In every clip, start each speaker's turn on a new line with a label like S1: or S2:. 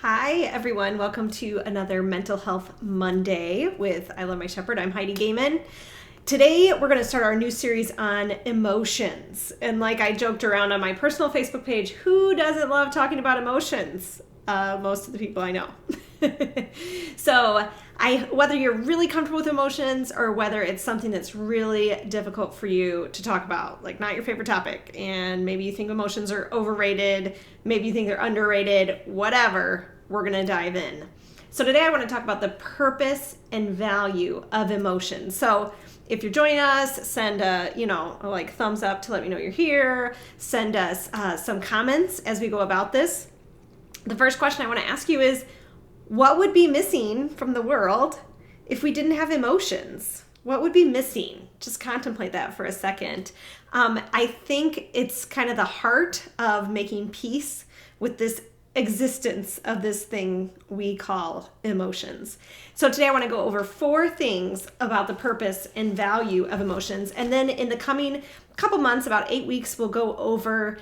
S1: Hi, everyone. Welcome to another Mental Health Monday with I Love My Shepherd. I'm Heidi Gaiman. Today, we're going to start our new series on emotions. And like I joked around on my personal Facebook page, who doesn't love talking about emotions? Most of the people I know. So whether you're really comfortable with emotions or whether it's something that's really difficult for you to talk about, like not your favorite topic, and maybe you think emotions are overrated, maybe you think they're underrated, whatever, we're going to dive in. So today I want to talk about the purpose and value of emotions. So if you're joining us, send a thumbs up to let me know you're here. Send us some comments as we go about this. The first question I want to ask you is, what would be missing from the world if we didn't have emotions? What would be missing? Just contemplate that for a second. I think it's kind of the heart of making peace with this existence of this thing we call emotions. So today I want to go over 4 things about the purpose and value of emotions. And then in the coming couple months, about 8 weeks, we'll go over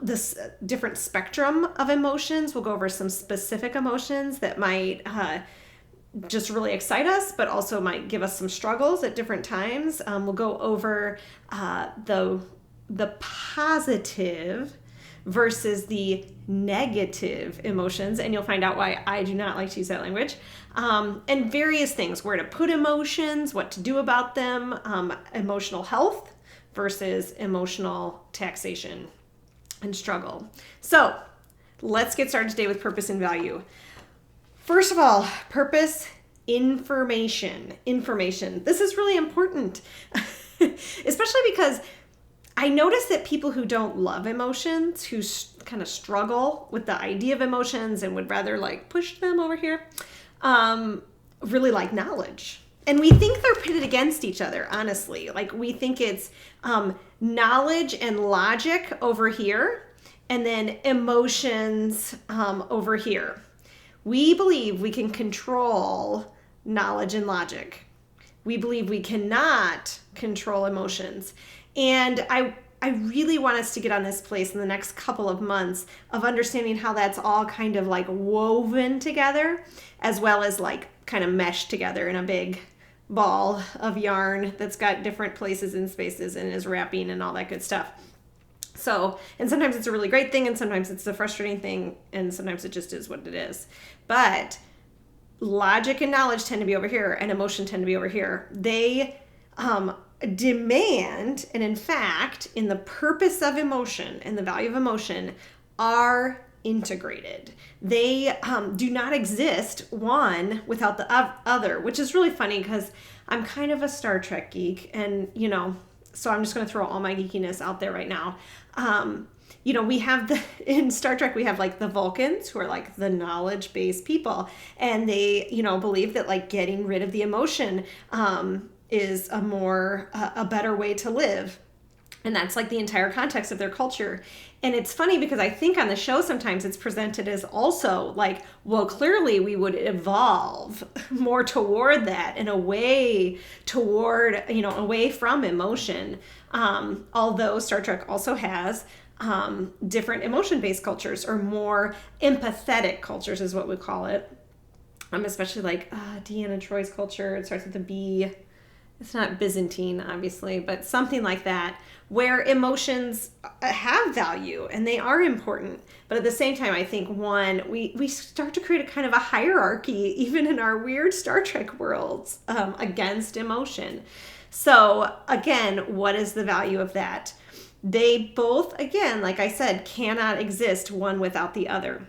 S1: this different spectrum of emotions. We'll go over some specific emotions that might just really excite us, but also might give us some struggles at different times. We'll go over the positive versus the negative emotions, and you'll find out why I do not like to use that language, and various things, where to put emotions, what to do about them, emotional health versus emotional taxation and struggle. So let's get started today with purpose and value. First of all, purpose, information. This is really important, especially because I notice that people who don't love emotions, who kind of struggle with the idea of emotions and would rather like push them over here, really like knowledge. And we think they're pitted against each other, honestly. Like we think it's knowledge and logic over here, and then emotions over here. We believe we can control knowledge and logic. We believe we cannot control emotions. And I really want us to get on this place in the next couple of months of understanding how that's all kind of like woven together, as well as like kind of meshed together in a big ball of yarn that's got different places and spaces and is wrapping and all that good stuff. So, and sometimes it's a really great thing, and sometimes it's a frustrating thing, and sometimes it just is what it is. But logic and knowledge tend to be over here, and emotion tend to be over here. They demand, and in fact, in the purpose of emotion and the value of emotion, are integrated. They do not exist one without the other, which is really funny because I'm kind of a Star Trek geek, and so I'm just going to throw all my geekiness out there right now. We have in Star Trek, we have like the Vulcans, who are like the knowledge-based people, and they, believe that like getting rid of the emotion is a better way to live. And that's like the entire context of their culture. And it's funny because I think on the show sometimes it's presented as also like, well, clearly we would evolve more toward that and away from emotion. Although Star Trek also has different emotion-based cultures, or more empathetic cultures is what we call it. Especially like Deanna Troy's culture. It starts with a B. It's not Byzantine, obviously, but something like that, where emotions have value and they are important. But at the same time, I think we start to create a kind of a hierarchy, even in our weird Star Trek worlds, against emotion. So again, what is the value of that? They both, again, like I said, cannot exist one without the other.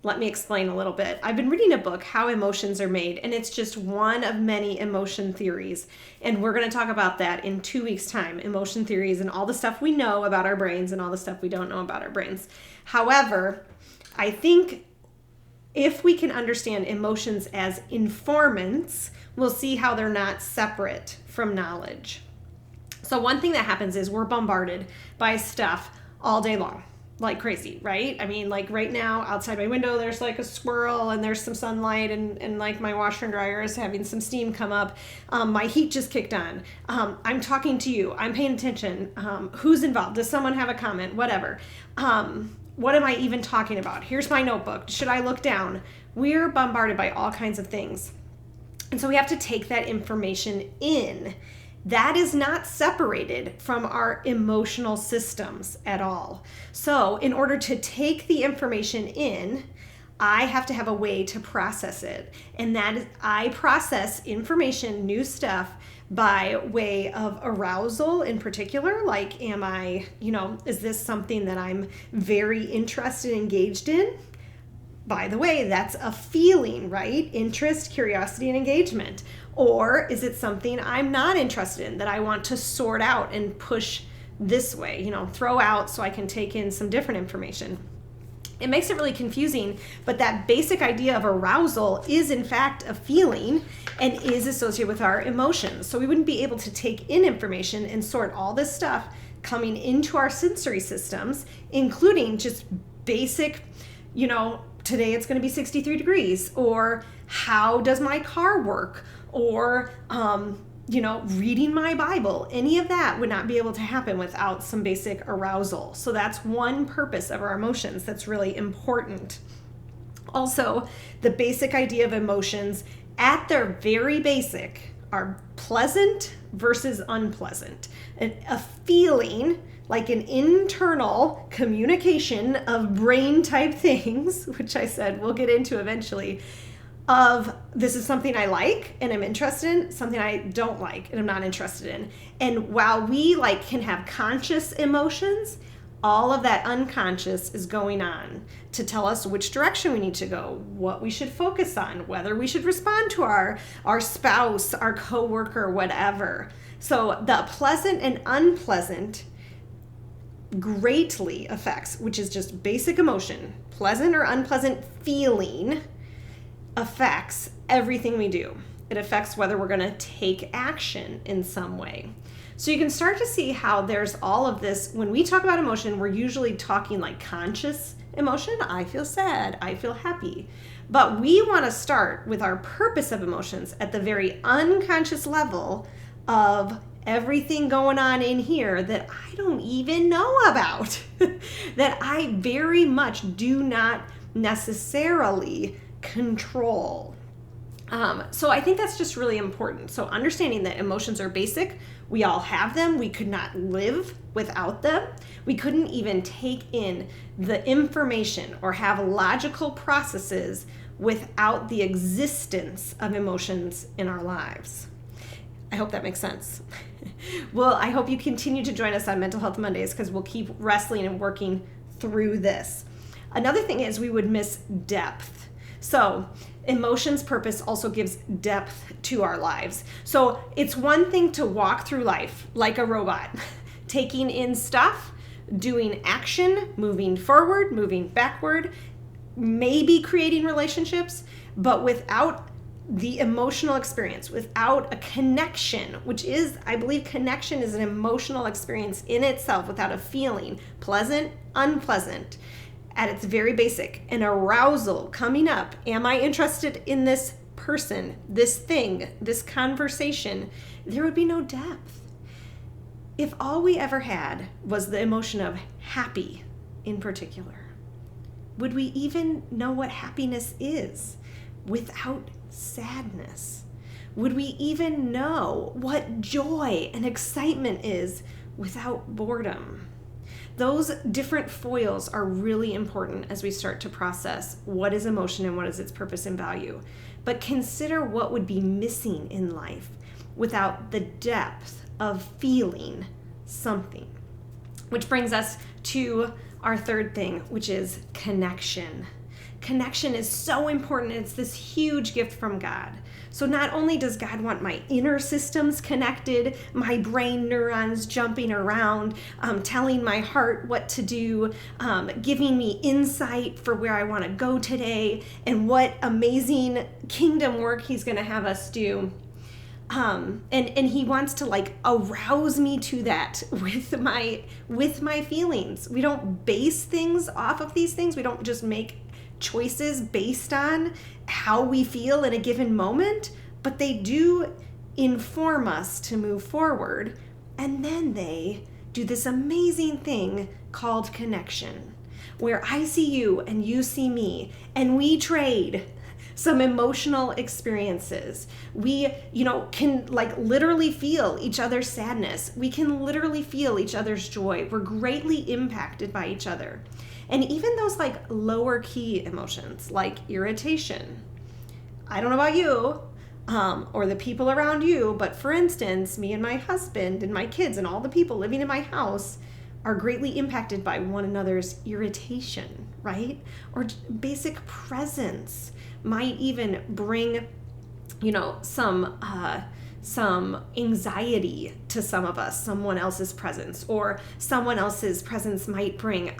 S1: Let me explain a little bit. I've been reading a book, How Emotions Are Made, and it's just one of many emotion theories. And we're going to talk about that in 2 weeks' time, emotion theories and all the stuff we know about our brains and all the stuff we don't know about our brains. However, I think if we can understand emotions as informants, we'll see how they're not separate from knowledge. So one thing that happens is we're bombarded by stuff all day long. Like crazy, right? I mean, like right now outside my window, there's like a squirrel and there's some sunlight, and like my washer and dryer is having some steam come up. My heat just kicked on. I'm talking to you. I'm paying attention. Who's involved? Does someone have a comment? Whatever. what am I even talking about? Here's my notebook. Should I look down? We're bombarded by all kinds of things. And so we have to take that information in. That is not separated from our emotional systems at all. So in order to take the information in, I have to have a way to process it. And that is, I process information, new stuff, by way of arousal in particular. Like, am I, is this something that I'm very interested, engaged in? By the way, that's a feeling, right? Interest, curiosity, and engagement. Or is it something I'm not interested in that I want to sort out and push this way, throw out so I can take in some different information? It makes it really confusing, but that basic idea of arousal is in fact a feeling and is associated with our emotions. So we wouldn't be able to take in information and sort all this stuff coming into our sensory systems, including just basic, today it's going to be 63 degrees, or how does my car work, or reading my Bible. Any of that would not be able to happen without some basic arousal. So that's one purpose of our emotions that's really important. Also, the basic idea of emotions at their very basic are pleasant versus unpleasant. A feeling, like an internal communication of brain type things, which I said we'll get into eventually, of this is something I like and I'm interested in, something I don't like and I'm not interested in. And while we can have conscious emotions, all of that unconscious is going on to tell us which direction we need to go, what we should focus on, whether we should respond to our spouse, our coworker, whatever. So the pleasant and unpleasant greatly affects, which is just basic emotion, pleasant or unpleasant feeling, affects everything we do. It affects whether we're going to take action in some way. So you can start to see how there's all of this. When we talk about emotion, we're usually talking like conscious emotion. I feel sad, I feel happy. But we want to start with our purpose of emotions at the very unconscious level of everything going on in here that I don't even know about, that I very much do not necessarily control. So I think that's just really important. So understanding that emotions are basic, we all have them. We could not live without them. We couldn't even take in the information or have logical processes without the existence of emotions in our lives. I hope that makes sense. Well, I hope you continue to join us on Mental Health Mondays because we'll keep wrestling and working through this. Another thing is we would miss depth. So emotions purpose also gives depth to our lives. So it's one thing to walk through life like a robot, taking in stuff, doing action, moving forward, moving backward, maybe creating relationships, but without the emotional experience, without a connection, which is, I believe connection is an emotional experience in itself without a feeling, pleasant, unpleasant. At its very basic, an arousal coming up. Am I interested in this person, this thing, this conversation? There would be no depth. If all we ever had was the emotion of happy in particular, would we even know what happiness is without sadness? Would we even know what joy and excitement is without boredom? Those different foils are really important as we start to process what is emotion and what is its purpose and value. But consider what would be missing in life without the depth of feeling something. Which brings us to our third thing, which is connection. Connection is so important. It's this huge gift from God. So not only does God want my inner systems connected, my brain neurons jumping around, telling my heart what to do, giving me insight for where I want to go today, and what amazing kingdom work he's going to have us do. And he wants to arouse me to that with my feelings. We don't base things off of these things. We don't just make choices based on how we feel in a given moment, but they do inform us to move forward. And then they do this amazing thing called connection, where I see you and you see me, and we trade some emotional experiences. We, can like literally feel each other's sadness. We can literally feel each other's joy. We're greatly impacted by each other. And even those like lower key emotions like irritation. I don't know about you, or the people around you, but for instance, me and my husband and my kids and all the people living in my house are greatly impacted by one another's irritation, right? Or basic presence might even bring, some anxiety to some of us, someone else's presence, or someone else's presence might bring,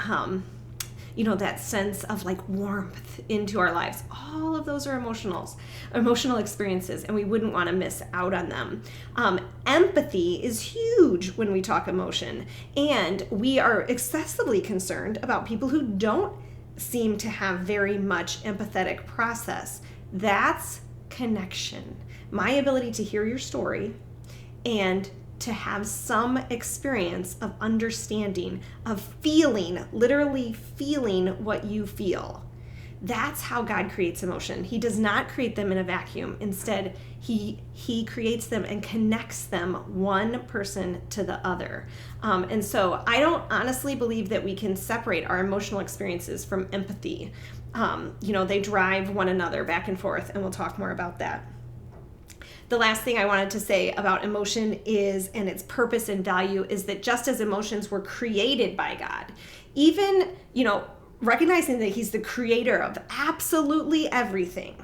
S1: that sense of like warmth into our lives. All of those are emotional experiences, and we wouldn't want to miss out on them. Empathy is huge when we talk emotion, and we are excessively concerned about people who don't seem to have very much empathetic process. That's connection. My ability to hear your story and to have some experience of understanding, of feeling, literally feeling what you feel. That's how God creates emotion. He does not create them in a vacuum. Instead, he creates them and connects them one person to the other. And so I don't honestly believe that we can separate our emotional experiences from empathy. They drive one another back and forth, and we'll talk more about that. The last thing I wanted to say about emotion and its purpose and value is that just as emotions were created by God, even, recognizing that he's the creator of absolutely everything.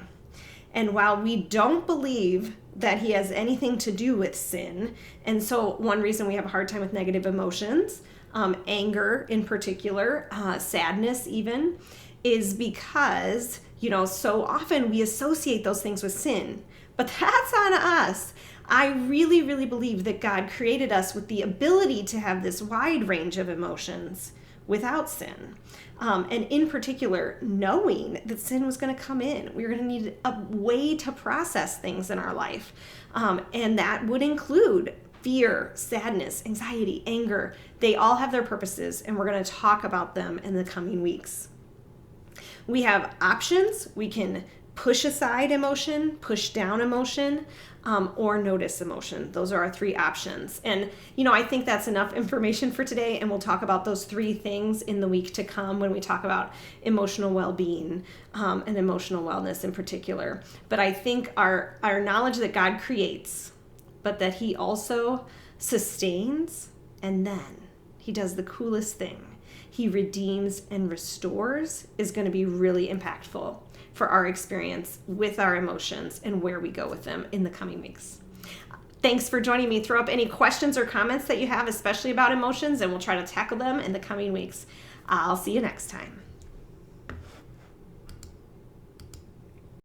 S1: And while we don't believe that he has anything to do with sin, and so one reason we have a hard time with negative emotions, anger in particular, sadness even, is because, so often we associate those things with sin. But that's on us. I really, really believe that God created us with the ability to have this wide range of emotions without sin. And in particular, knowing that sin was going to come in. We were going to need a way to process things in our life. And that would include fear, sadness, anxiety, anger. They all have their purposes, and we're going to talk about them in the coming weeks. We have options. We can push aside emotion, push down emotion, or notice emotion. Those are our three options. And, I think that's enough information for today, and we'll talk about those three things in the week to come when we talk about emotional well-being and emotional wellness in particular. But I think our knowledge that God creates, but that he also sustains, and then he does the coolest thing. He redeems and restores is going to be really impactful for our experience with our emotions and where we go with them in the coming weeks. Thanks for joining me. Throw up any questions or comments that you have, especially about emotions, and we'll try to tackle them in the coming weeks. I'll see you next time.